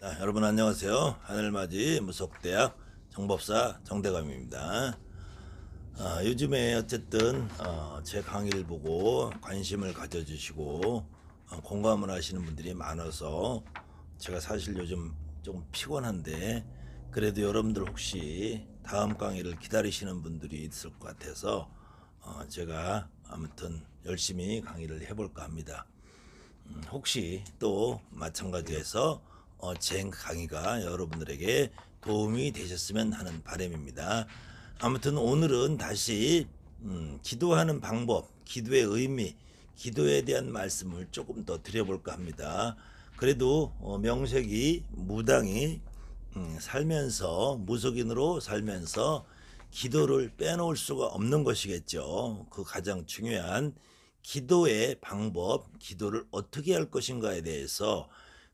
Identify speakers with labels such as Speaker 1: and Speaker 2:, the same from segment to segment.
Speaker 1: 여러분 안녕하세요. 하늘맞이 무속대학 정법사 정대감입니다. 요즘에 어쨌든 제 강의를 보고 관심을 가져주시고 공감을 하시는 분들이 많아서 제가 사실 요즘 조금 피곤한데, 그래도 여러분들 혹시 다음 강의를 기다리시는 분들이 있을 것 같아서 제가 아무튼 열심히 강의를 해볼까 합니다. 혹시 또 마찬가지에서 제 강의가 여러분들에게 도움이 되셨으면 하는 바람입니다. 아무튼 오늘은 다시 기도하는 방법, 기도의 의미, 기도에 대한 말씀을 조금 더 드려볼까 합니다. 그래도 명색이 무당이 살면서, 무속인으로 살면서 기도를 빼놓을 수가 없는 것이겠죠. 그 가장 중요한 기도의 방법, 기도를 어떻게 할 것인가에 대해서,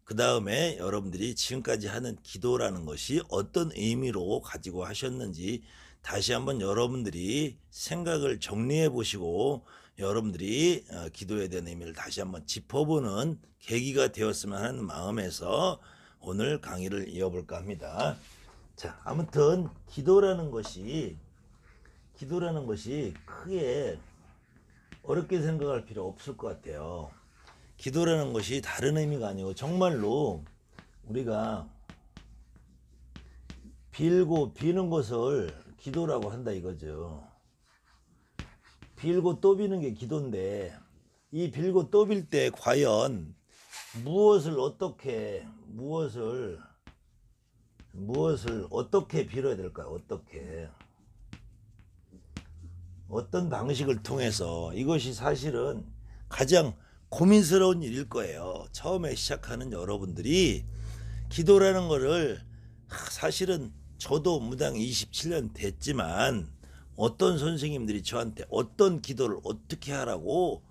Speaker 1: 그 다음에 여러분들이 지금까지 하는 기도라는 것이 어떤 의미로 가지고 하셨는지 다시 한번 여러분들이 생각을 정리해 보시고, 여러분들이 기도에 대한 의미를 다시 한번 짚어보는 계기가 되었으면 하는 마음에서 오늘 강의를 이어볼까 합니다. 자, 아무튼 기도라는 것이 크게 어렵게 생각할 필요 없을 것 같아요. 기도라는 것이 다른 의미가 아니고 정말로 우리가 빌고 비는 것을 기도라고 한다 이거죠. 빌고 또 비는 게 기도인데, 이 빌고 또 빌 때 과연 무엇을 어떻게 빌어야 될까요? 어떤 방식을 통해서, 이것이 사실은 가장 고민스러운 일일 거예요. 처음에 시작하는 여러분들이 기도라는 거를, 사실은 저도 무당 27년 됐지만 어떤 선생님들이 저한테 어떤 기도를 어떻게 하라고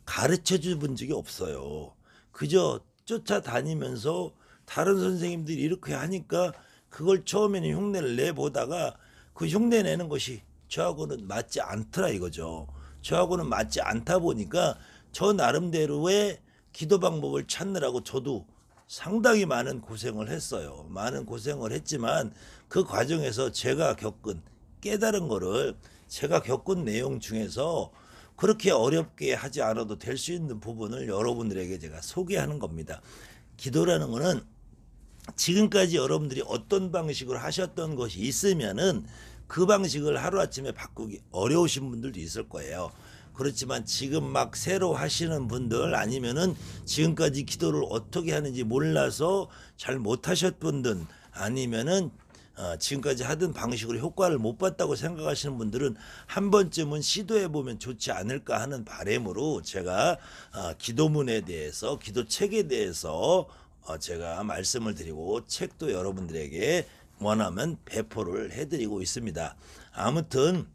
Speaker 1: 가르쳐 준 적이 없어요. 그저 쫓아다니면서 다른 선생님들이 이렇게 하니까 그걸 처음에는 흉내를 내보다가 그 흉내 내는 것이 저하고는 맞지 않더라 이거죠. 저하고는 맞지 않다 보니까 저 나름대로의 기도 방법을 찾느라고 저도 상당히 많은 고생을 했어요. 많은 고생을 했지만 그 과정에서 제가 겪은 깨달은 거를, 제가 겪은 내용 중에서 그렇게 어렵게 하지 않아도 될 수 있는 부분을 여러분들에게 제가 소개하는 겁니다. 기도라는 거는 지금까지 여러분들이 어떤 방식으로 하셨던 것이 있으면은 그 방식을 하루아침에 바꾸기 어려우신 분들도 있을 거예요. 그렇지만 지금 막 새로 하시는 분들, 아니면은 지금까지 기도를 어떻게 하는지 몰라서 잘 못하셨던 분들, 아니면은 지금까지 하던 방식으로 효과를 못 봤다고 생각하시는 분들은 한 번쯤은 시도해 보면 좋지 않을까 하는 바람으로 제가 기도문에 대해서, 기도책에 대해서 제가 말씀을 드리고, 책도 여러분들에게 원하면 배포를 해드리고 있습니다. 아무튼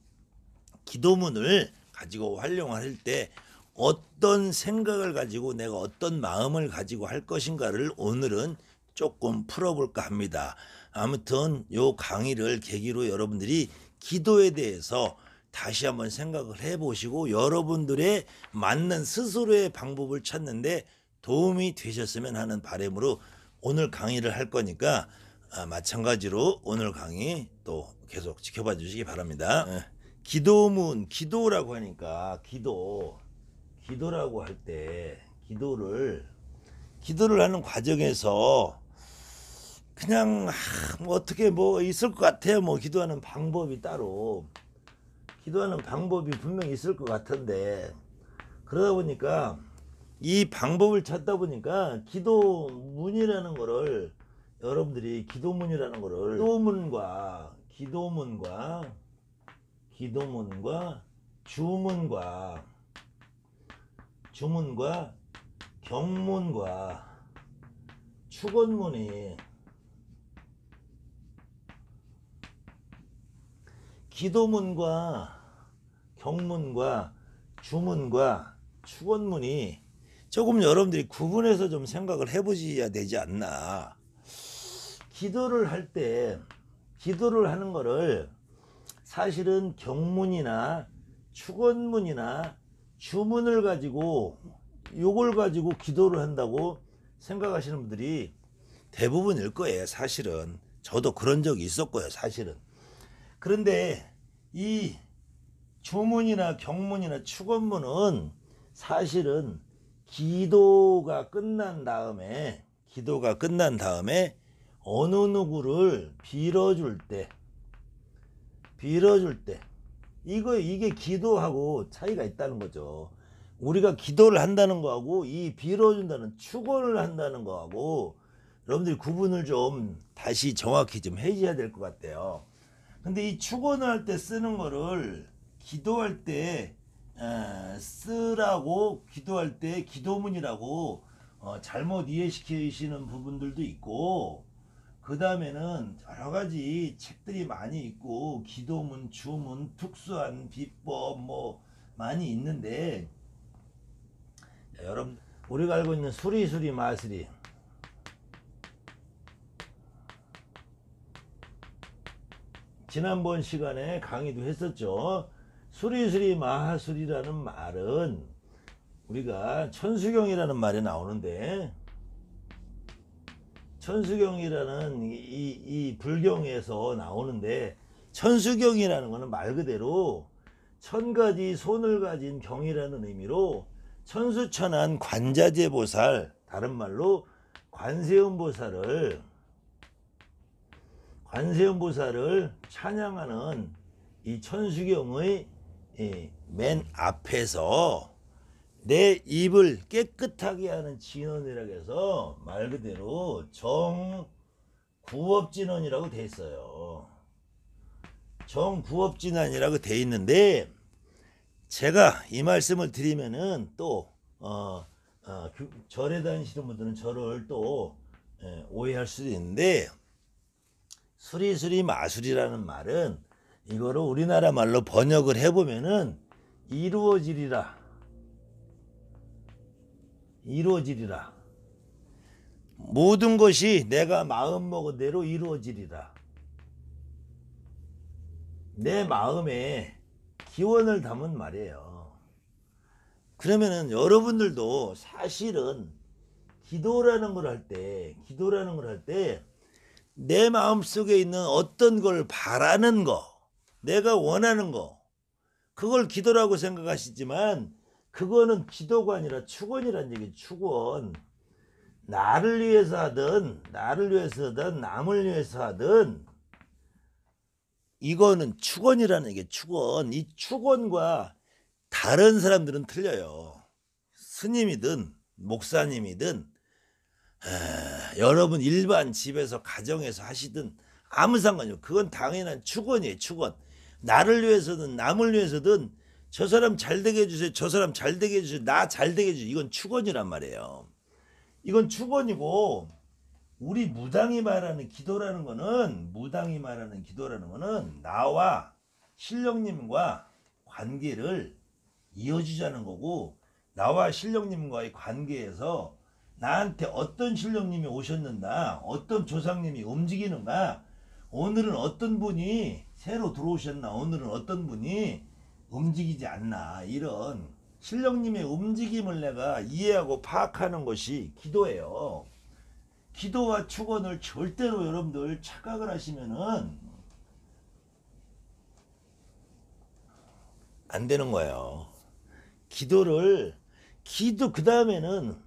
Speaker 1: 기도문을 가지고 활용할 때 어떤 생각을 가지고 내가 어떤 마음을 가지고 할 것인가를 오늘은 조금 풀어볼까 합니다. 아무튼 요 강의를 계기로 여러분들이 기도에 대해서 다시 한번 생각을 해보시고 여러분들의 맞는 스스로의 방법을 찾는데 도움이 되셨으면 하는 바람으로 오늘 강의를 할 거니까, 마찬가지로 오늘 강의 또 계속 지켜봐 주시기 바랍니다. 기도문, 기도라고 하니까 기도라고 할 때 기도를 하는 과정에서 그냥 뭐 어떻게 뭐 있을 것 같아요. 뭐 기도하는 방법이 분명히 있을 것 같은데, 그러다 보니까 이 방법을 찾다 보니까 기도문이라는 거를, 여러분들이 기도문이라는 거를 기도문과 주문과 경문과 축원문이, 기도문과 경문과 주문과 축원문이 조금 여러분들이 구분해서 좀 생각을 해보셔야 되지 않나. 기도를 하는 거를 사실은 경문이나 축원문이나 주문을 가지고, 요걸 가지고 기도를 한다고 생각하시는 분들이 대부분일 거예요. 사실은 저도 그런 적이 있었고요. 사실은. 그런데 이 주문이나 경문이나 축원문은 사실은 기도가 끝난 다음에 어느 누구를 빌어줄 때 이게 기도하고 차이가 있다는 거죠. 우리가 기도를 한다는 거하고 이 빌어준다는 축원을 한다는 거하고 여러분들이 구분을 좀 다시 정확히 좀 해줘야 될 것 같아요. 근데 이 축원을 할 때 쓰는 거를 기도할 때 쓰라고, 기도할 때 기도문이라고 잘못 이해시키시는 부분들도 있고, 그 다음에는 여러 가지 책들이 많이 있고 기도문, 주문, 특수한 비법 뭐 많이 있는데, 여러분 우리가 알고 있는 수리수리 마수리, 지난번 시간에 강의도 했었죠. 수리수리 마하수리라는 말은 우리가 천수경이라는 말이 나오는데, 천수경이라는 이 불경에서 나오는데, 천수경이라는 것은 말 그대로 천가지 손을 가진 경이라는 의미로 천수천한 관자재보살, 다른 말로 관세음보살을 찬양하는 이 천수경의 맨 앞에서 내 입을 깨끗하게 하는 진언이라고 해서 말 그대로 정구업진언이라고 돼 있어요. 정구업진언이라고 돼 있는데, 제가 이 말씀을 드리면은 또 절에 다니시는 분들은 저를 또 오해할 수도 있는데, 수리수리 마술이라는 말은 이거를 우리나라 말로 번역을 해보면은 이루어지리라. 모든 것이 내가 마음먹은 대로 이루어지리라. 내 마음에 기원을 담은 말이에요. 그러면은 여러분들도 사실은 기도라는 걸 할 때 내 마음속에 있는 어떤 걸 바라는 거, 내가 원하는 거, 그걸 기도라고 생각하시지만 그거는 기도가 아니라 축원이란 얘기예요. 축원. 나를 위해서 하든 남을 위해서 하든 이거는 축원이라는 얘기예요. 축원. 이 축원과 다른 사람들은 틀려요. 스님이든 목사님이든 여러분 일반 집에서 가정에서 하시든 아무 상관이요. 그건 당연한 축원이에요. 축원. 나를 위해서든 남을 위해서든 저 사람 잘 되게 해주세요. 저 사람 잘 되게 해주세요. 나 잘 되게 해주세요. 이건 축원이란 말이에요. 이건 축원이고, 우리 무당이 말하는 기도라는 거는 나와 신령님과 관계를 이어주자는 거고, 나와 신령님과의 관계에서 나한테 어떤 신령님이 오셨는가, 어떤 조상님이 움직이는가, 오늘은 어떤 분이 새로 들어오셨나, 오늘은 어떤 분이 움직이지 않나, 이런 신령님의 움직임을 내가 이해하고 파악하는 것이 기도예요. 기도와 축원을 절대로 여러분들 착각을 하시면은 안 되는 거예요. 기도 그 다음에는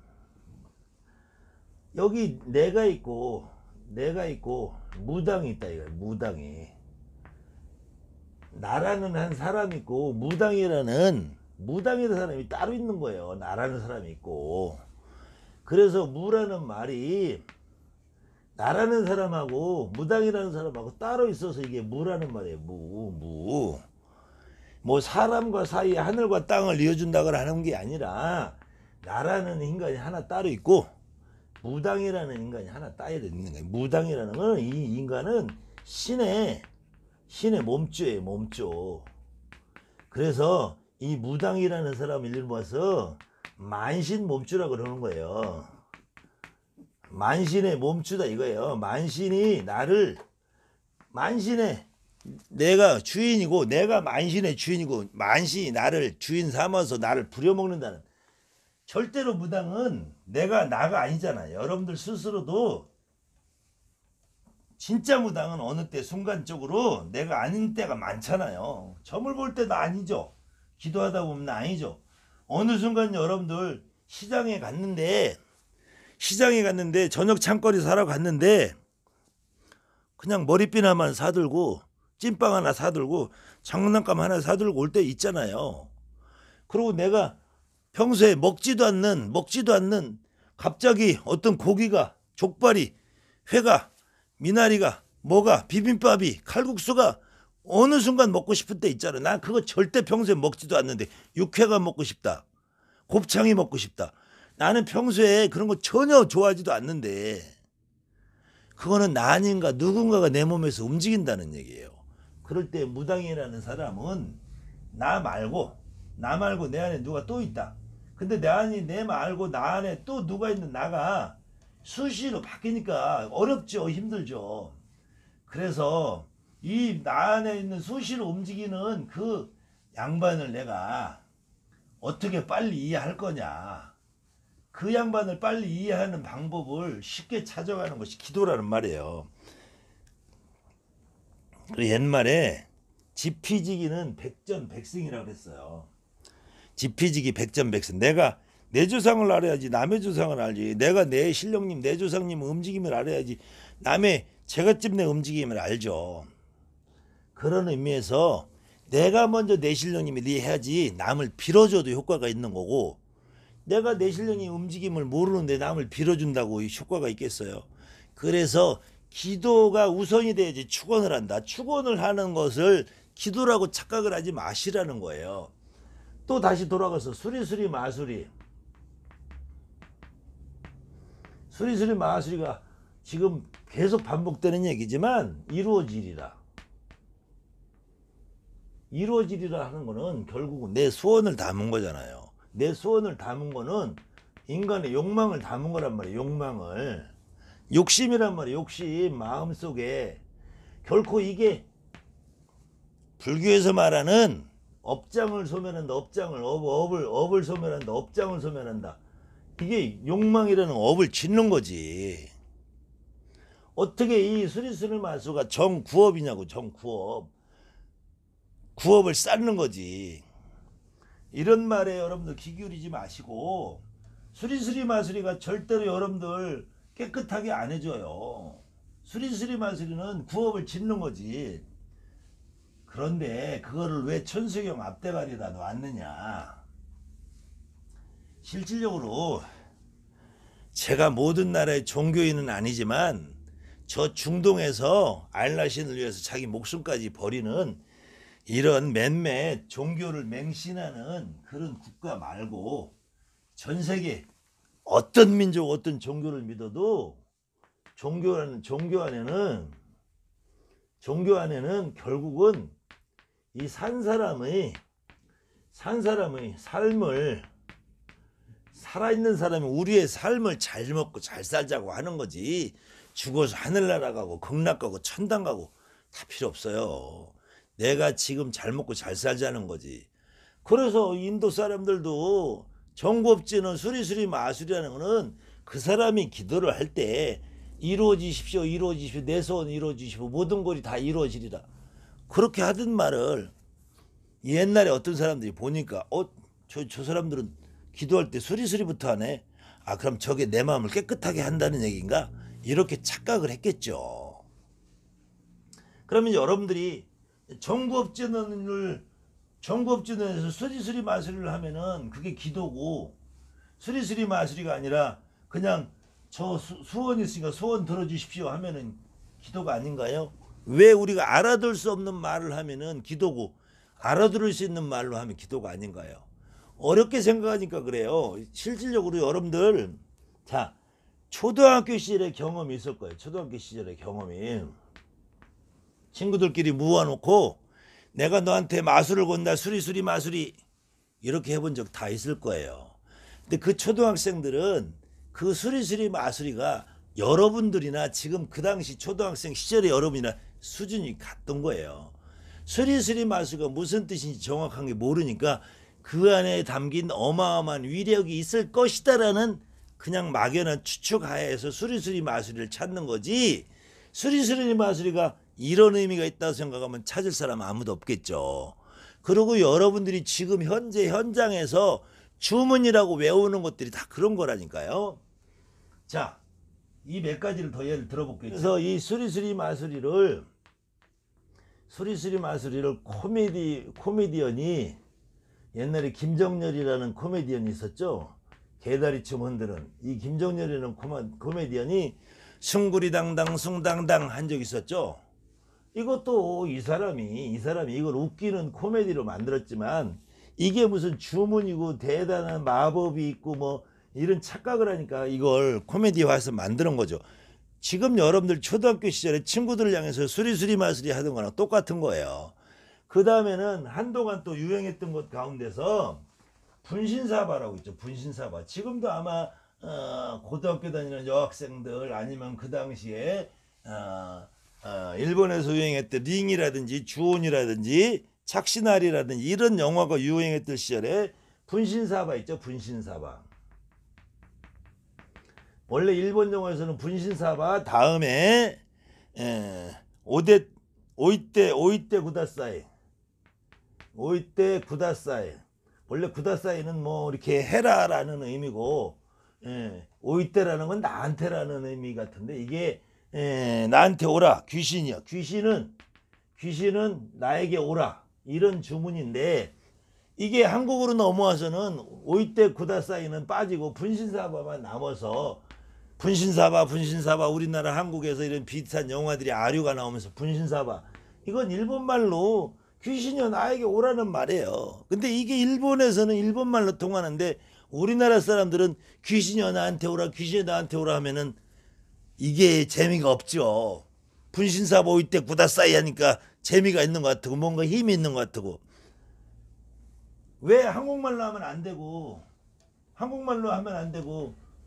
Speaker 1: 여기 내가 있고 무당이 있다 이거예요. 나라는 한 사람이 있고 무당이라는 사람이 따로 있는 거예요. 나라는 사람이 있고. 그래서 무라는 말이 나라는 사람하고 무당이라는 사람하고 따로 있어서 이게 무라는 말이에요. 뭐 사람과 사이에 하늘과 땅을 이어준다고 하는 게 아니라, 나라는 인간이 하나 따로 있고 무당이라는 인간이 하나 따로 있는 거예요. 무당이라는 건 이 인간은 신의 몸조예요. 몸조. 그래서 이 무당이라는 사람을 일로 모아서 만신 몸주라고 그러는 거예요. 만신의 몸주다 이거예요. 내가 주인이고, 내가 만신의 주인이고, 만신이 나를 주인 삼아서 나를 부려먹는다는. 절대로 무당은 나가 아니잖아요. 여러분들 스스로도 진짜 무당은 어느 때 순간적으로 내가 아닌 때가 많잖아요. 점을 볼 때도 아니죠. 기도하다 보면 아니죠. 어느 순간 여러분들 시장에 갔는데 저녁 창거리 사러 갔는데 그냥 머리핀 하나만 사들고 찐빵 하나 사들고 장난감 하나 사들고 올 때 있잖아요. 그리고 내가 평소에 먹지도 않는 갑자기 어떤 고기가, 족발이, 회가, 미나리가, 뭐가, 비빔밥이, 칼국수가 어느 순간 먹고 싶을 때 있잖아. 난 그거 절대 평소에 먹지도 않는데 육회가 먹고 싶다. 곱창이 먹고 싶다. 나는 평소에 그런 거 전혀 좋아하지도 않는데 그거는 나 아닌가 누군가가 내 몸에서 움직인다는 얘기예요. 그럴 때 무당이라는 사람은 나 말고 내 안에 누가 또 있다. 근데 내 말고 나 안에 또 누가 있는 나가 수시로 바뀌니까 어렵죠. 힘들죠. 그래서 이 나 안에 있는 수시로 움직이는 그 양반을 내가 어떻게 빨리 이해할 거냐. 그 양반을 빨리 이해하는 방법을 쉽게 찾아가는 것이 기도라는 말이에요. 그리고 옛말에 지피지기는 백전백승이라고 그랬어요. 지피지기 백전백승. 내가 내 조상을 알아야지 남의 조상을 알지. 내가 내 신령님 내 조상님 움직임을 알아야지 남의 제갓집 내 움직임을 알죠. 그런 의미에서 내가 먼저 내 신령님이 해야지 남을 빌어줘도 효과가 있는 거고, 내가 내 신령님 움직임을 모르는데 남을 빌어준다고 효과가 있겠어요. 그래서 기도가 우선이 돼야지 축원을 한다. 축원을 하는 것을 기도라고 착각을 하지 마시라는 거예요. 또 다시 돌아가서 수리수리 마수리가 지금 계속 반복되는 얘기지만 이루어지리라 하는 거는 결국은 내 소원을 담은 거잖아요. 내 소원을 담은 거는 인간의 욕망을 담은 거란 말이에요. 욕심이란 말이에요. 욕심 마음속에. 결코 이게 불교에서 말하는 업장을 소멸한다. 업을 소멸한다. 업장을 소멸한다. 이게 욕망이라는 업을 짓는 거지. 어떻게 이 수리수리 마수가 정구업이냐고. 구업을 쌓는 거지. 이런 말에 여러분들 귀 기울이지 마시고, 수리수리 마수리가 절대로 여러분들 깨끗하게 안 해줘요. 수리수리 마수리는 구업을 짓는 거지. 그런데 그거를 왜 천수경 앞대가리에다 놨느냐. 실질적으로 제가 모든 나라의 종교인은 아니지만 저 중동에서 알라신을 위해서 자기 목숨까지 버리는 이런 몇몇 종교를 맹신하는 그런 국가 말고 전 세계 어떤 민족 어떤 종교를 믿어도 종교 안에는 결국은 이 산 사람의 삶을, 살아있는 사람이 우리의 삶을 잘 먹고 잘 살자고 하는 거지, 죽어서 하늘나라 가고 극락 가고 천당 가고 다 필요 없어요. 내가 지금 잘 먹고 잘 살자는 거지. 그래서 인도 사람들도 정구업지는 수리수리 마술이라는 거는 그 사람이 기도를 할 때 이루어지십시오 내 소원 이루어지십시오 모든 것이 다 이루어지리라 그렇게 하던 말을 옛날에 어떤 사람들이 보니까 저 사람들은 기도할 때 수리수리부터 하네. 그럼 저게 내 마음을 깨끗하게 한다는 얘기인가? 이렇게 착각을 했겠죠. 그러면 여러분들이 정구업진에서 수리수리 마수리를 하면은 그게 기도고, 수리수리 마수리가 아니라 그냥 저 소원이 있으니까 소원 들어주십시오 하면은 기도가 아닌가요? 왜 우리가 알아들 수 없는 말을 하면은 기도고 알아들을 수 있는 말로 하면 기도가 아닌가요? 어렵게 생각하니까 그래요. 실질적으로 여러분들, 자, 초등학교 시절의 경험이 있을 거예요. 초등학교 시절의 경험이. 친구들끼리 모아놓고 내가 너한테 마술을 건다 수리수리 마술이 이렇게 해본 적 다 있을 거예요. 근데 그 초등학생들은 그 수리수리 마술이가 여러분들이나 지금 그 당시 초등학생 시절의 여러분이나 수준이 같던 거예요. 수리수리 마술가 무슨 뜻인지 정확한 게 모르니까 그 안에 담긴 어마어마한 위력이 있을 것이다라는 그냥 막연한 추측하에서 수리수리 마술을 찾는 거지, 수리수리 마수리가 이런 의미가 있다고 생각하면 찾을 사람 아무도 없겠죠. 그리고 여러분들이 지금 현재 현장에서 주문이라고 외우는 것들이 다 그런 거라니까요. 자, 이 몇 가지를 더 예를 들어볼게요. 그래서 이 수리수리 마수리를 코미디언이 옛날에 김정렬이라는 코미디언이 있었죠. 개다리춤 흔드는 이 김정렬이라는 코미디언이 숭구리당당 숭당당 한 적 있었죠. 이것도 이 사람이 이걸 웃기는 코미디로 만들었지만 이게 무슨 주문이고 대단한 마법이 있고 뭐 이런 착각을 하니까 이걸 코미디화해서 만드는 거죠. 지금 여러분들 초등학교 시절에 친구들을 향해서 수리수리 마수리 하던 거랑 똑같은 거예요. 그 다음에는 한동안 또 유행했던 것 가운데서 분신사바라고 있죠. 분신사바. 지금도 아마 고등학교 다니는 여학생들 아니면 그 당시에 일본에서 유행했던 링이라든지 주온이라든지 착신아리라든지 이런 영화가 유행했던 시절에 분신사바 있죠. 분신사바. 원래 일본 영화에서는 분신사바 다음에 오이떼 구다사이. 원래 구다사이는 뭐 이렇게 해라라는 의미고 오이떼라는 건 나한테라는 의미 같은데 이게 나한테 오라 귀신이야. 귀신은 나에게 오라 이런 주문인데 이게 한국으로 넘어와서는 오이떼 구다사이는 빠지고 분신사바만 남아서 분신사바 우리나라 한국에서 이런 비슷한 영화들이 아류가 나오면서 분신사바 이건 일본말로 귀신이여 나에게 오라는 말이에요. 근데 이게 일본에서는 일본말로 통하는데 우리나라 사람들은 귀신이여 나한테 오라 귀신이여 나한테 오라 하면은 이게 재미가 없죠. 분신사바 오이떼 구다사이 하니까 재미가 있는 것 같고 뭔가 힘이 있는 것 같고 왜 한국말로 하면 안 되고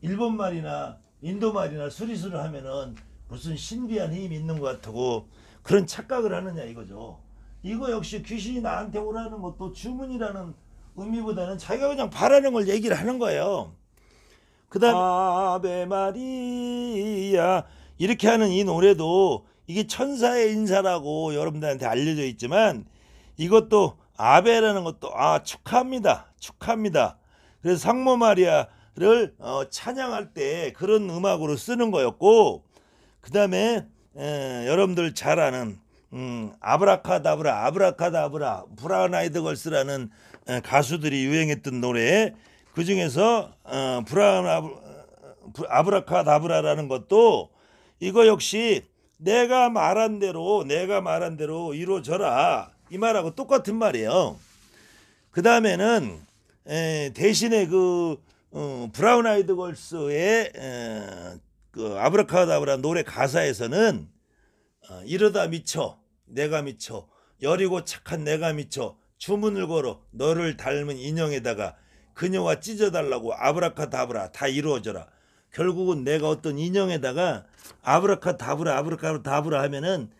Speaker 1: 일본말이나 인도말이나 수리수리 하면은 무슨 신비한 힘이 있는 것 같고 그런 착각을 하느냐 이거죠. 이거 역시 귀신이 나한테 오라는 것도 주문이라는 의미보다는 자기가 그냥 바라는 걸 얘기를 하는 거예요. 그 다음 아베 마리아 이렇게 하는 이 노래도 이게 천사의 인사라고 여러분들한테 알려져 있지만 이것도 아베라는 것도 축하합니다. 그래서 상모 마리아를 찬양할 때 그런 음악으로 쓰는 거였고 그 다음에 여러분들 잘 아는 아브라카다브라 브라운 아이드 걸스라는 가수들이 유행했던 노래 그 중에서 아브라카다브라라는 것도 이거 역시 내가 말한 대로 이루어져라 이 말하고 똑같은 말이에요. 그 다음에는 대신에 브라운 아이드 걸스의 그 아브라카다브라 노래 가사에서는 이러다 미쳐 내가 미쳐 여리고 착한 내가 미쳐 주문을 걸어 너를 닮은 인형에다가 그녀와 찢어달라고 아브라카다브라 다 이루어져라. 결국은 내가 어떤 인형에다가 아브라카다브라 하면은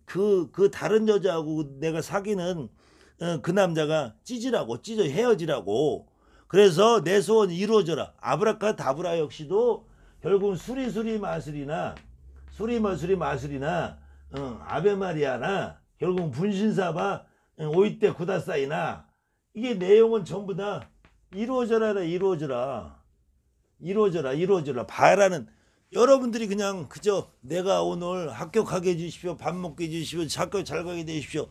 Speaker 1: 그 다른 여자하고 내가 사귀는 그 남자가 찢어 헤어지라고. 그래서 내 소원이 이루어져라. 아브라카다브라 역시도 결국은 수리수리 마술이나 아베마리아나 결국은 분신사바 오이떼 구다사이나 이게 내용은 전부 다 이루어져라 바라는 여러분들이 그냥 그저 내가 오늘 합격하게 해주십시오 밥 먹게 해주십시오 학교 잘 가게 해주십시오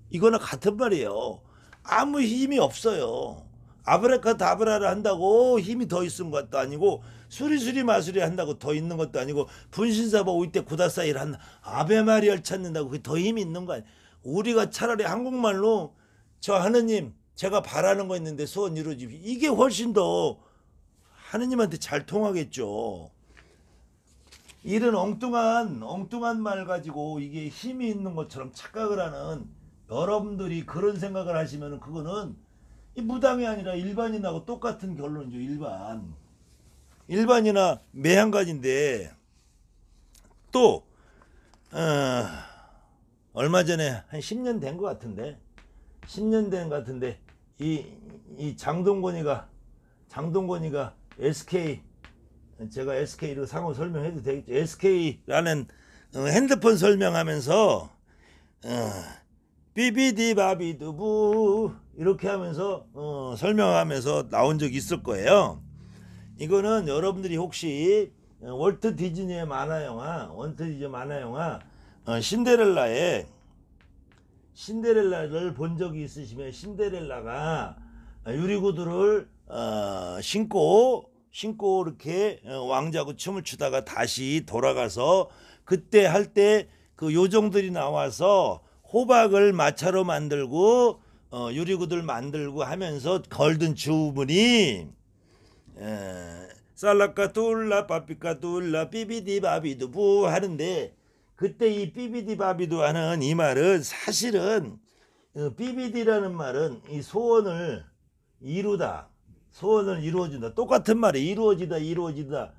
Speaker 1: 이거나 같은 말이에요. 아무 힘이 없어요. 아브라카다브라를 한다고 힘이 더 있는 것도 아니고 수리수리 마수리 한다고 더 있는 것도 아니고 분신사바 오이떼 구다사이를 한다 아베마리아를 찾는다고 그게 더 힘이 있는 거 아니에요. 우리가 차라리 한국말로 저 하느님 제가 바라는 거 있는데 소원 이루어지십시오 이게 훨씬 더 하느님한테 잘 통하겠죠. 이런 엉뚱한 말 가지고 이게 힘이 있는 것처럼 착각을 하는 여러분들이 그런 생각을 하시면 그거는 무당이 아니라 일반인하고 똑같은 결론이죠. 일반이나 매한가지인데 또 얼마 전에 한 10년 된 것 같은데 이 장동건이가 SK 제가 SK로 상호 설명해도 되겠죠. SK라는 핸드폰 설명하면서 삐비디바비두부 이렇게 하면서 설명하면서 나온 적이 있을 거예요. 이거는 여러분들이 혹시 월트 디즈니의 만화 영화 신데렐라를 본 적이 있으시면, 신데렐라가 유리구두를 신고 이렇게 왕자고 춤을 추다가 다시 돌아가서 그때 할 때 그 요정들이 나와서 호박을 마차로 만들고 유리구두를 만들고 하면서 걸던 주문이 살라카툴라 빠삐카툴라 삐비디바비두부 하는데, 그때 이 삐비디바비두 하는 이 말은 사실은 삐비디라는 말은 이 소원을 이루어준다. 똑같은 말이 이루어지다.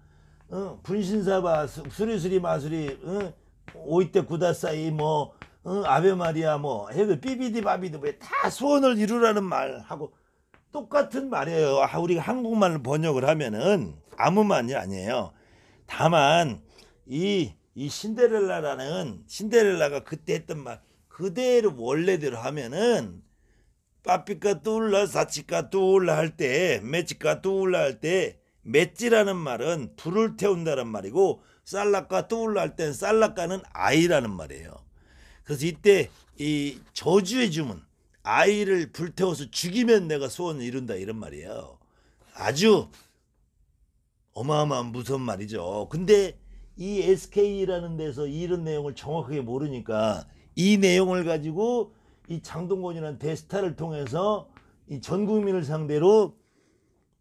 Speaker 1: 분신사바 수리수리 마수리 오이때 구다사이 아베마리아 해그 삐비디바비두 다 소원을 이루라는 말하고 똑같은 말이에요. 우리가 한국말로 번역을 하면은 아무 말이 아니에요. 다만 이 신데렐라가 그때 했던 말 그대로 원래대로 하면은 빠삐까 뚜울라 사치까 뚜울라 할 때 메치까 뚜울라 할 때 맷지라는 말은 불을 태운다는 말이고, 살라까 뚜울라 할 땐 살라까는 아이라는 말이에요. 그래서 이때 이 저주의 주문, 아이를 불태워서 죽이면 내가 소원을 이룬다, 이런 말이에요. 아주 어마어마한 무서운 말이죠. 근데 이 SK라는 데서 이런 내용을 정확하게 모르니까 이 내용을 가지고 이 장동건이라는 대스타를 통해서 이 전 국민을 상대로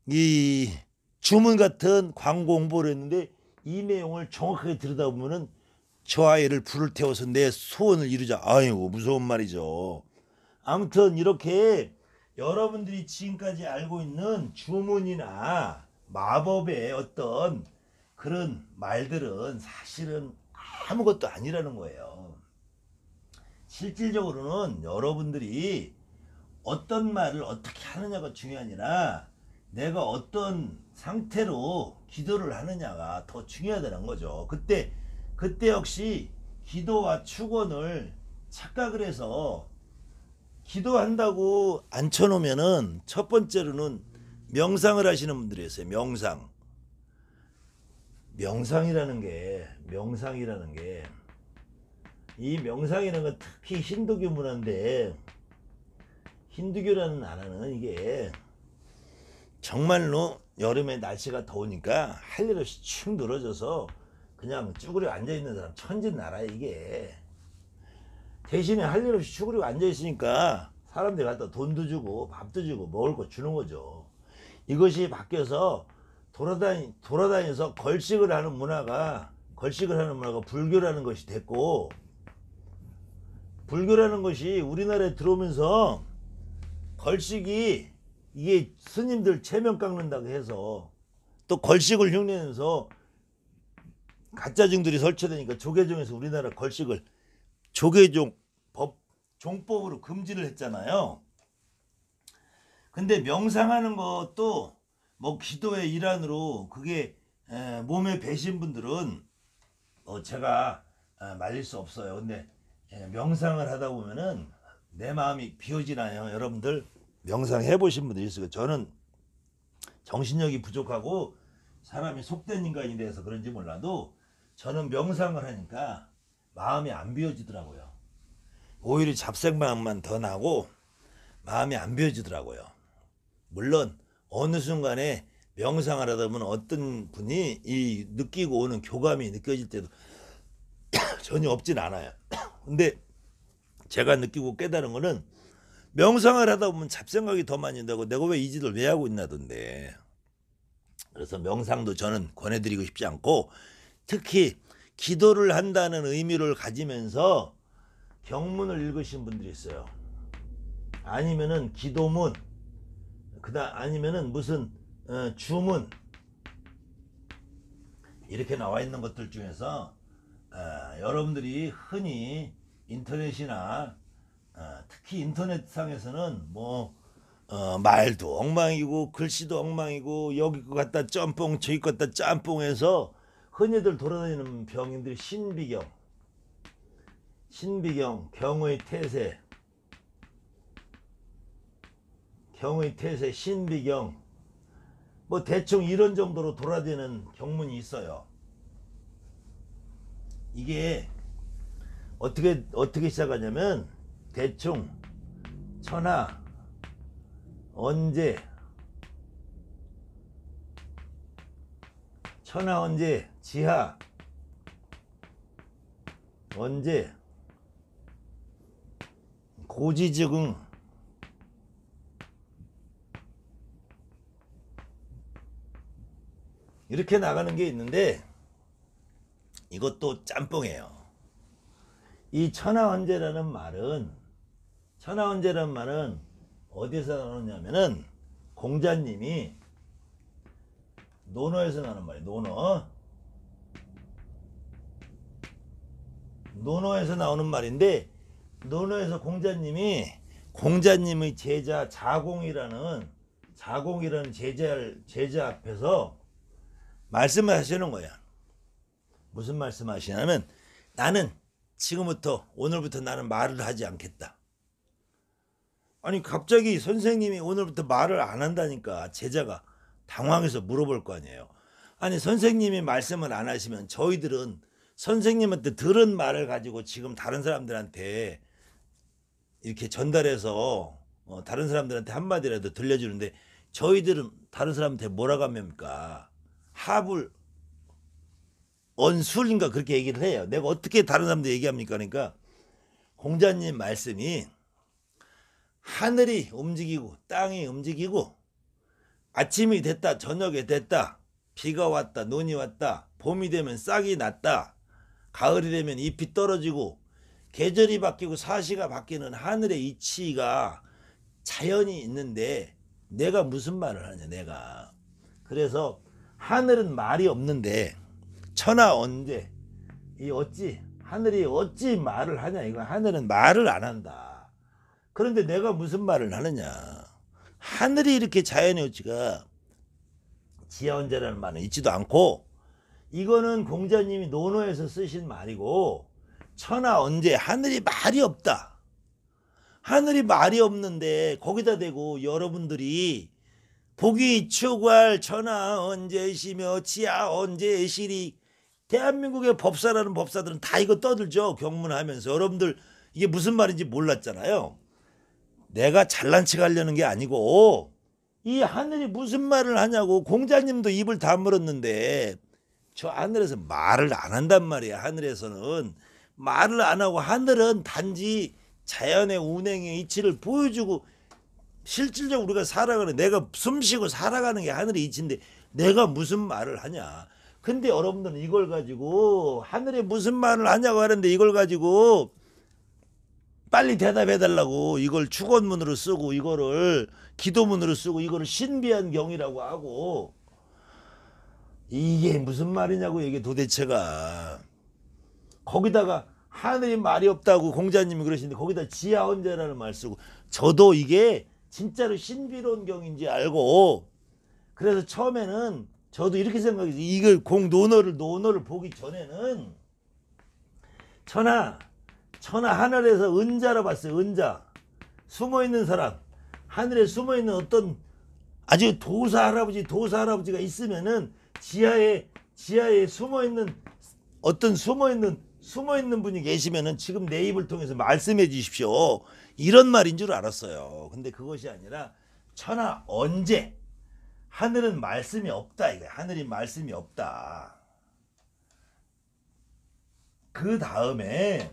Speaker 1: 이 주문 같은 광고 홍보를 했는데, 이 내용을 정확하게 들여다보면은 저 아이를 불을 태워서 내 소원을 이루자. 아이고 무서운 말이죠. 아무튼 이렇게 여러분들이 지금까지 알고 있는 주문이나 마법의 어떤 그런 말들은 사실은 아무것도 아니라는 거예요. 실질적으로는 여러분들이 어떤 말을 어떻게 하느냐가 중요한 아니라 내가 어떤 상태로 기도를 하느냐가 더 중요하다는 거죠. 그때 역시 기도와 축원을 착각을 해서 기도한다고 앉혀놓으면은 첫 번째로는 명상을 하시는 분들이 있어요. 명상이라는 게 이 명상이라는 건 특히 힌두교 문화인데, 힌두교라는 나라는 이게 정말로 여름에 날씨가 더우니까 할 일 없이 축 늘어져서 그냥 쭈그려 앉아있는 사람 천진 나라에 이게. 대신에 할 일 없이 쭈그려 앉아있으니까 사람들이 갖다 돈도 주고 밥도 주고 먹을 거 주는 거죠. 이것이 바뀌어서 돌아다니면서 걸식을 하는 문화가 불교라는 것이 됐고, 불교라는 것이 우리나라에 들어오면서 걸식이 이게 스님들 체면 깎는다고 해서 또 걸식을 흉내내면서 가짜증들이 설치되니까 조계종에서 우리나라 걸식을 종법으로 금지를 했잖아요. 근데 명상하는 것도 기도의 일환으로 그게 몸에 배신 분들은 제가 말릴 수 없어요. 근데 명상을 하다 보면은 내 마음이 비워지나요? 여러분들 명상해 보신 분들 있어요. 저는 정신력이 부족하고 사람이 속된 인간이 돼서 그런지 몰라도 저는 명상을 하니까 마음이 안 비워지더라고요. 오히려 잡생마음만 더 나고 마음이 안 비워지더라고요. 물론 어느 순간에 명상을 하다 보면 어떤 분이 이 느끼고 오는 교감이 느껴질 때도 전혀 없진 않아요. 근데 제가 느끼고 깨달은 거는 명상을 하다 보면 잡생각이 더 많이 나고 내가 왜 이 짓을 왜 하고 있나던데. 그래서 명상도 저는 권해드리고 싶지 않고, 특히 기도를 한다는 의미를 가지면서 경문을 읽으신 분들이 있어요. 아니면은 기도문, 아니면은 무슨 주문, 이렇게 나와 있는 것들 중에서 여러분들이 흔히 인터넷이나 특히 인터넷상에서는 말도 엉망이고 글씨도 엉망이고 여기 거 갖다 짬뽕 저기 거 갖다 짬뽕해서 흔히들 돌아다니는 병인들이 신비경, 신비경, 경의 태세, 신비경, 뭐 대충 이런 정도로 돌아다니는 경문이 있어요. 이게 어떻게 시작하냐면 대충 천하 언제 지하 언제 고지즉응 이렇게 나가는 게 있는데 이것도 짬뽕이에요. 이 천하언제라는 말은 어디서 나오냐면은 공자님이 논어에서 나오는 말이에요. 논어에서 나오는 말인데, 논어에서 공자님의 제자 자공이라는 제자 앞에서 말씀을 하시는 거야. 무슨 말씀 하시냐면, 나는 지금부터 오늘부터 나는 말을 하지 않겠다. 아니 갑자기 선생님이 오늘부터 말을 안 한다니까 제자가 당황해서 물어볼 거 아니에요. 아니 선생님이 말씀을 안 하시면 저희들은 선생님한테 들은 말을 가지고 지금 다른 사람들한테 이렇게 전달해서 다른 사람들한테 한마디라도 들려주는데, 저희들은 다른 사람한테 뭐라고 합니까? 합을 언술인가 그렇게 얘기를 해요. 내가 어떻게 다른 사람들 얘기합니까? 그러니까 공자님 말씀이 하늘이 움직이고 땅이 움직이고 아침이 됐다 저녁이 됐다 비가 왔다 눈이 왔다 봄이 되면 싹이 났다 가을이 되면 잎이 떨어지고 계절이 바뀌고 사시가 바뀌는 하늘의 이치가 자연이 있는데 내가 무슨 말을 하냐 내가. 그래서 하늘은 말이 없는데 천하언제 하늘이 어찌 말을 하냐 이거. 하늘은 말을 안 한다. 그런데 내가 무슨 말을 하느냐. 하늘이 이렇게 자연의 이치가 지하언제라는 말은 있지도 않고, 이거는 공자님이 논어에서 쓰신 말이고, 천하언제 하늘이 말이 없다. 하늘이 말이 없는데 거기다 대고 여러분들이 보기 추구할 천하언제시며 지하언제시리, 대한민국의 법사라는 법사들은 다 이거 떠들죠. 경문하면서. 여러분들 이게 무슨 말인지 몰랐잖아요. 내가 잘난 척 하려는 게 아니고 이 하늘이 무슨 말을 하냐고. 공자님도 입을 다물었는데 저 하늘에서 말을 안 한단 말이야. 하늘에서는 말을 안 하고, 하늘은 단지 자연의 운행의 이치를 보여주고 실질적으로 우리가 살아가는, 내가 숨쉬고 살아가는 게 하늘의 이치인데 내가 무슨 말을 하냐. 근데 여러분들은 이걸 가지고 하늘에 무슨 말을 하냐고 하는데 이걸 가지고 빨리 대답해 달라고 이걸 축원문으로 쓰고 이거를 기도문으로 쓰고 이거를 신비한 경이라고 하고, 이게 무슨 말이냐고 이게 도대체가. 거기다가 하늘이 말이 없다고 공자님이 그러시는데 거기다 지하언제라는 말 쓰고, 저도 이게 진짜로 신비로운 경인지 알고, 그래서 처음에는 저도 이렇게 생각했어요. 이걸 논어를 보기 전에는 천하 하늘에서 은자로 봤어요. 은자, 숨어있는 사람. 하늘에 숨어있는 어떤 아주 도사 할아버지가 있으면은 지하에 숨어있는 어떤 숨어있는 분이 계시면은 지금 내 입을 통해서 말씀해 주십시오. 이런 말인 줄 알았어요. 근데 그것이 아니라 천하언제, 하늘은 말씀이 없다 이거야. 하늘이 말씀이 없다. 그 다음에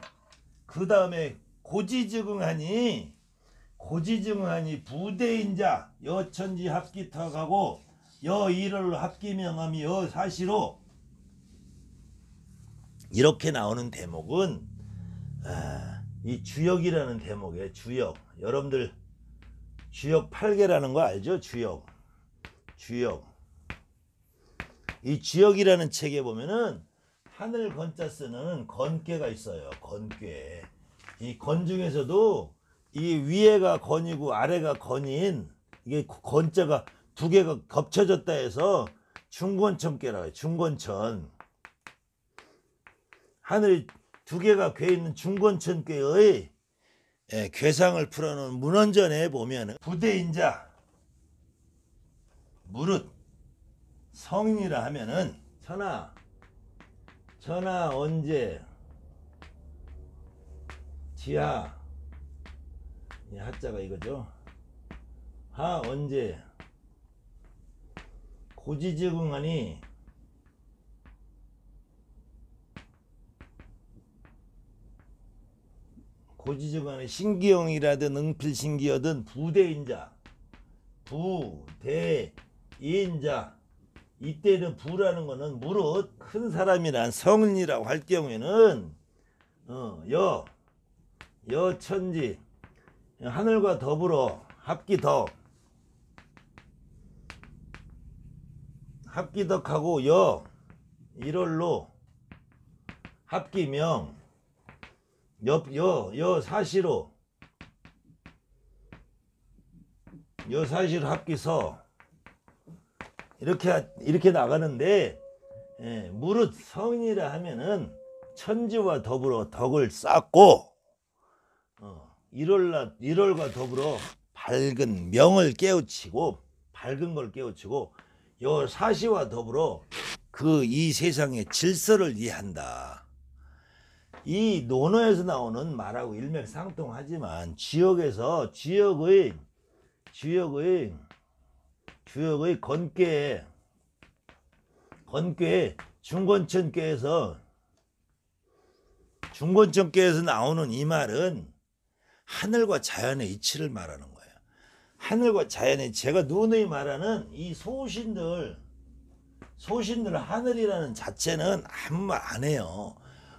Speaker 1: 고지즉응하니 부대인자 여천지 합기탁하고 여일을 합기명함이 여사시로, 이렇게 나오는 대목은 이 주역이라는 대목이에요. 주역. 여러분들 주역 8개라는 거 알죠? 주역. 이 주역이라는 책에 보면은 하늘 건자 쓰는 건괴가 있어요. 건괴. 이 건 중에서도 이 위에가 건이고 아래가 건인, 이게 건자가 두 개가 겹쳐졌다 해서 중건천괴라고 해요. 중건천. 하늘이 두 개가 궤 있는 중권천궤의 궤상을 풀어놓은 문원전에 보면 부대인자 무릇 성인이라 하면은 천하 언제 지하 하자가 이거죠. 하 언제 고지적응하니 신기형이라든 응필신기여든 부대인자 이때는 부라는 거는 무릇 큰 사람이란 성인이라고 할 경우에는 여천지 하늘과 더불어 합기덕하고 일월로 합기명 여사시로 합기서 이렇게 나가는데 무릇 성인이라 하면은 천지와 더불어 덕을 쌓고 일월과 더불어 밝은 명을 깨우치고 밝은 걸 깨우치고 요 사시와 더불어 그 이 세상의 질서를 이해한다. 이 논어에서 나오는 말하고 일맥상통하지만 지역의 건괴 중권천괴에서 나오는 이 말은 하늘과 자연의 이치를 말하는 거예요. 하늘과 자연의 제가 누누이 말하는 이 소신들 하늘이라는 자체는 아무 말 안 해요.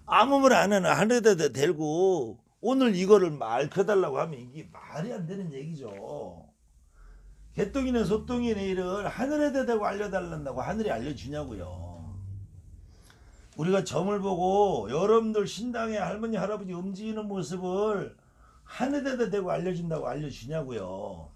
Speaker 1: 아무 말 안 하는 하늘에다 대고 오늘 이거를 말 켜달라고 하면 이게 말이 안 되는 얘기죠. 개똥이네 소똥이네 일을 하늘에다 대고 알려달란다고 하늘이 알려주냐고요. 우리가 점을 보고 여러분들 신당의 할머니 할아버지 움직이는 모습을 하늘에다 대고 알려준다고 알려주냐고요.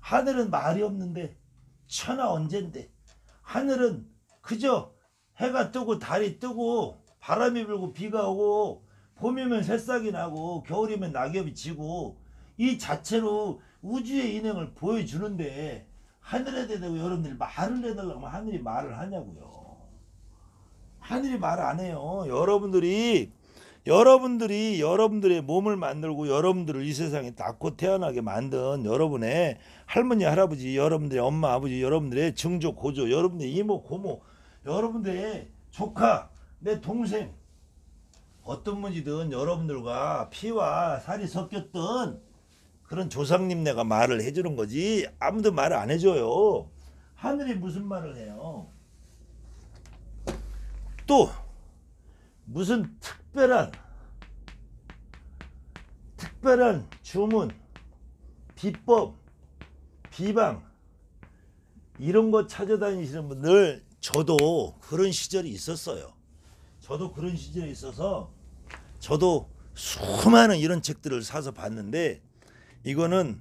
Speaker 1: 하늘은 말이 없는데 천하 언젠데 하늘은 그저 해가 뜨고 달이 뜨고 바람이 불고 비가 오고 봄이면 새싹이 나고 겨울이면 낙엽이 지고 이 자체로 우주의 인행을 보여주는데 하늘에다 대고 여러분들이 말을 해달라고 하면 하늘이 말을 하냐고요. 하늘이 말 안 해요. 여러분들이 여러분들의 몸을 만들고 여러분들을 이 세상에 낳고 태어나게 만든 여러분의 할머니 할아버지, 여러분들의 엄마 아버지, 여러분들의 증조 고조, 여러분들의 이모 고모, 여러분들의 조카, 내 동생, 어떤 분이든 여러분들과 피와 살이 섞였던 그런 조상님네가 말을 해주는 거지 아무도 말을 안 해줘요. 하늘이 무슨 말을 해요. 또 무슨 특별한 주문, 비법, 비방 이런 거 찾아다니시는 분들 저도 그런 시절이 있었어요. 저도 그런 시절이 있어서 저도 수많은 이런 책들을 사서 봤는데 이거는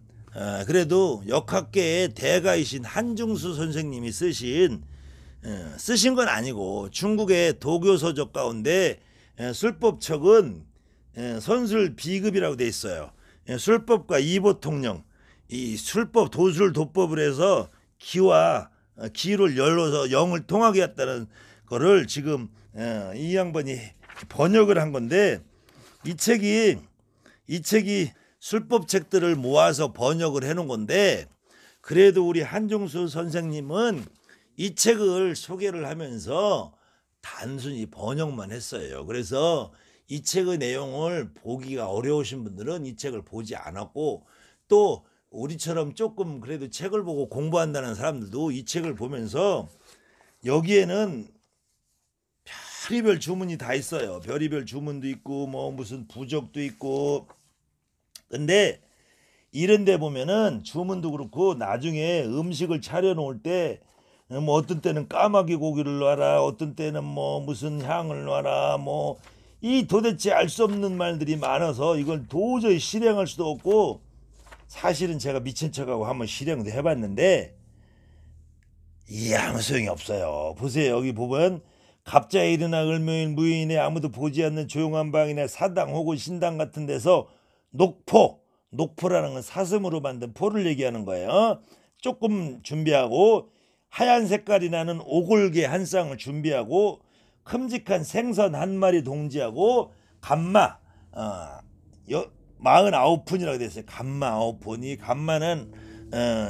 Speaker 1: 그래도 역학계의 대가이신 한중수 선생님이 쓰신 건 아니고 중국의 도교서적 가운데 술법척은 선술 비급이라고 돼 있어요. 술법과 이보통령, 이 술법 도술 도법을 해서 기를 열어서 영을 통하게 했다는 거를 지금 이 양반이 번역을 한 건데 이 책이 술법 책들을 모아서 번역을 해놓은 건데 그래도 우리 한중수 선생님은 이 책을 소개를 하면서 단순히 번역만 했어요. 그래서 이 책의 내용을 보기가 어려우신 분들은 이 책을 보지 않았고 또 우리처럼 조금 그래도 책을 보고 공부한다는 사람들도 이 책을 보면서 여기에는 별의별 주문이 다 있어요. 별의별 주문도 있고 뭐 무슨 부적도 있고 근데 이런 데 보면은 주문도 그렇고 나중에 음식을 차려 놓을 때 뭐 어떤 때는 까마귀 고기를 놔라 어떤 때는 뭐 무슨 향을 놔라 뭐 이 도대체 알 수 없는 말들이 많아서 이걸 도저히 실행할 수도 없고 사실은 제가 미친 척하고 한번 실행도 해봤는데 이게 아무 소용이 없어요. 보세요. 여기 보면 갑자에 일어나 을묘인 무인의 아무도 보지 않는 조용한 방이나 사당 혹은 신당 같은 데서 녹포라는 건 사슴으로 만든 포를 얘기하는 거예요. 조금 준비하고 하얀 색깔이 나는 오골개 한 쌍을 준비하고 큼직한 생선 한 마리 동지하고 감마 49푼이라고 되어 있어요. 감마 9푼이 감마는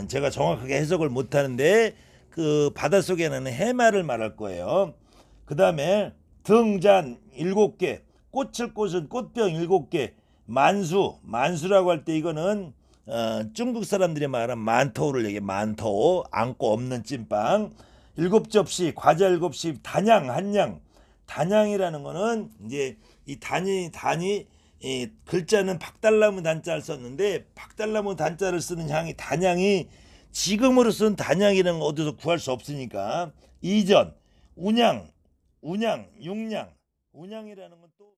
Speaker 1: 제가 정확하게 해석을 못하는데 그 바닷속에는 해마를 말할 거예요. 그 다음에 등잔 7개, 꽃을 꽂은 꽃병 7개, 만수라고 할 때 이거는 중국 사람들이 말하는 만토우를 얘기해. 만토우, 안고 없는 찐빵 7접시, 과자 7시, 단양 한양. 단양이라는 거는 이제 이 단이 이 글자는 박달나무 단자를 썼는데 박달나무 단자를 쓰는 향이 단양이 지금으로서는 단양이라는 거 어디서 구할 수 없으니까 이전 운양, 육량, 운양이라는 건 또